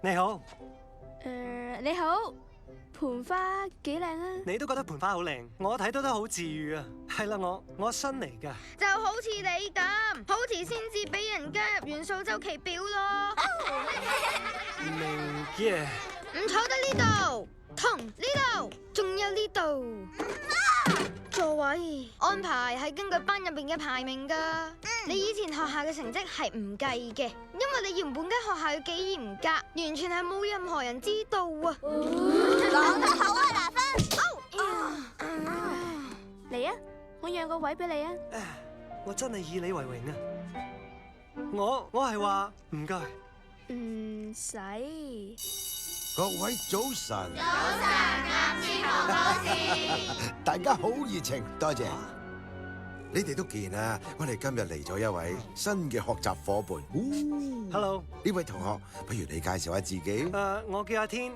你好。你好，盆花幾靚啊！你都覺得盆花好靚，我睇到都好治癒啊。係啦，我新嚟㗎。就好似你咁，好遲先至俾人加入元素週期表咯。明嘅。唔坐得呢度，同呢度，仲有呢度。座位安排係根據班入邊嘅排名㗎。你以前學校嘅成績係唔計嘅，因為你原本間學校嘅幾嚴格，完全係冇任何人知道啊。講得好啊，拿分。嚟啊，我讓個位俾你啊！我真係以你為榮啊！我係話唔該。唔使。各位早晨。早晨，啱先好多事。大家好熱情，多謝。你哋都見啦，我哋今日嚟咗一位新嘅學習夥伴。Hello，呢位同學，不如你介紹下自己。我叫阿天，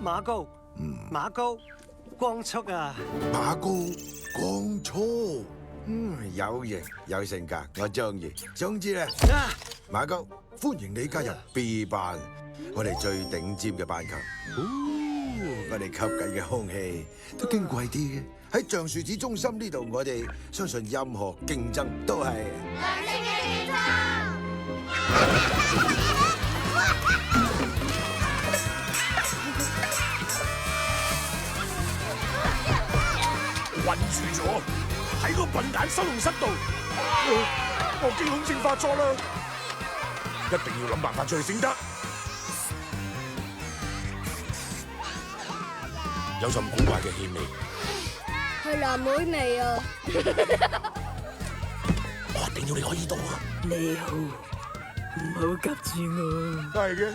馬高，馬高，光速啊。馬高，光速，有型有性格，我中意。總之咧，馬高，歡迎你加入 B 班，我哋最頂尖嘅班級。我哋吸緊嘅空氣都矜貴啲嘅。喺橡樹子中心呢度，我哋相信任何競爭都係良性嘅競爭。困住咗喺個笨蛋收容室度，我驚恐症發作啦！一定要諗辦法出去先得。有陣古怪嘅氣味，係藍莓味啊！我一定要離開呢度啊！你好，唔好急住我。係嘅。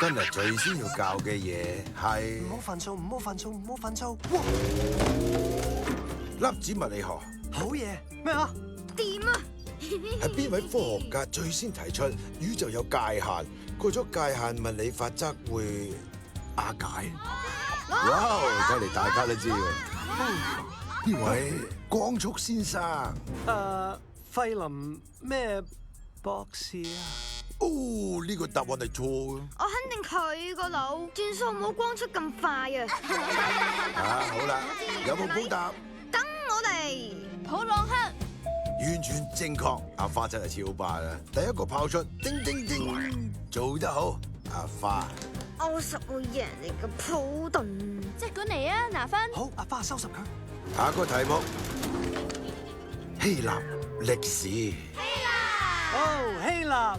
今日最先要教嘅嘢係唔好煩躁，唔好煩躁，唔好煩躁。粒子物理學。好嘢，咩啊？點啊？係邊位科學家最先提出宇宙有界限，過咗界限物理法則會瓦解？哇！睇嚟大家都知喎。呢位光速先生。費林咩博士啊？哦，呢個答案係錯嘅。我肯定佢個腦轉數冇光速咁快啊！好啦，有冇補答？等我嚟。普朗克。完全正確，阿花真係超霸啦！第一個拋出，叮叮叮，做得好，阿花。我實會贏你個普頓。即管嚟啊，拿分。好，阿花收拾佢。下個題目，希臘歷史。希臘。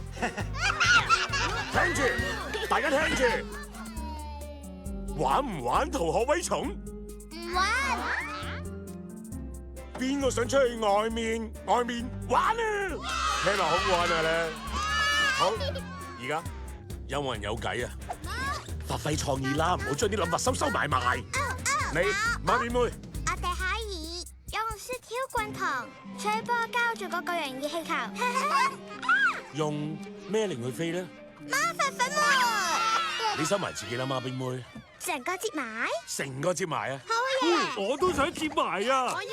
聽住，大家聽住，玩唔玩逃學威蟲？唔玩。邊個想出去外面玩啊？聽落好玩啊咧！好，而家有冇人有計啊？發揮創意啦，唔好將啲諗法收埋埋。你馬面妹，我哋可以用雪條棍同吹波膠做個巨型熱氣球。用咩令佢飛咧？魔法粉末。你收埋自己啦，馬面妹。成個接埋。成個接埋啊！好嘢。我都想接埋啊！我要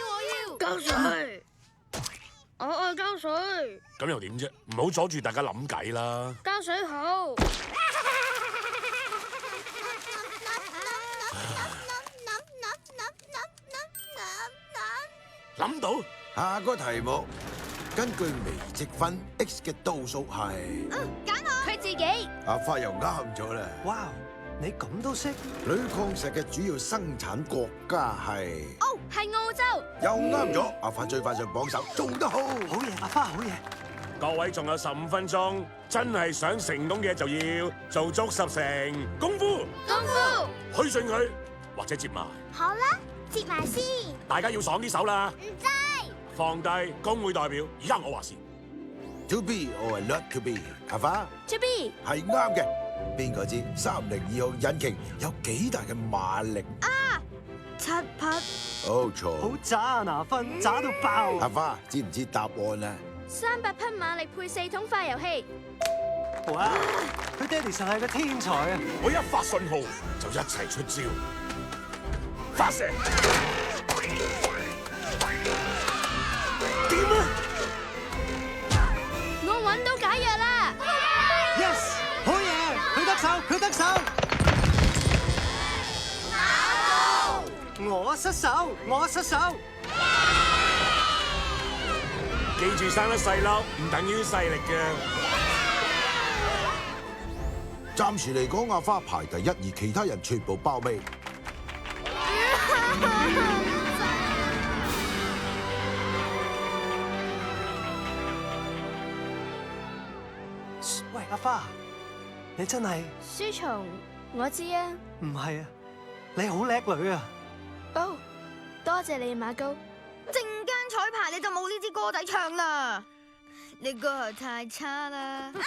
膠水。我愛膠水。咁又點啫？唔好阻住大家諗計啦。膠水好。諗到。下個題目，根據微積分 x 嘅度數係。揀我。佢自己。阿花又啱咗啦。哇，你咁都識？鋁礦石嘅主要生產國家係。哦，係澳洲。又啱咗，阿花最快上榜首，做得好。好嘢，阿花好嘢。各位仲有15分鐘，真係想成功嘅就要做足10成功夫。功夫。虛信佢，或者接埋。好啦，接埋先。大家要爽啲手啦。唔制。放低工會代表，而家我話事。To be or not to be，阿花。To be。係啱嘅。邊個知302號引擎有幾大嘅馬力？ 7匹。好錯。好渣啊，拿分渣到爆。阿花知唔知答案啊300匹馬力配4桶化油器。哇！佢爹哋實係個天才啊！我一發信號就一齊出招，發射。點啊？我揾到解藥啦 ！Yes，好嘢！我失手，我失手。記住生得細粒唔等於勢力嘅。暫時嚟講，阿花排第一，而其他人全部爆尾。喂，阿花，你真係書蟲，我知啊。唔係啊？你好叻女啊！哦，多謝你馬高。陣間彩排你就冇呢支歌仔唱啦，你歌喉太差啦。你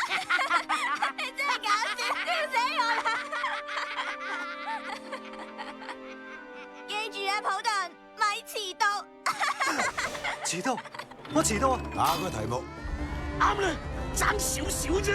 真係搞笑，笑死我啦！記住啊，普頓，咪遲到。遲到，我遲到啊！下個題目啱啦，爭少少啫。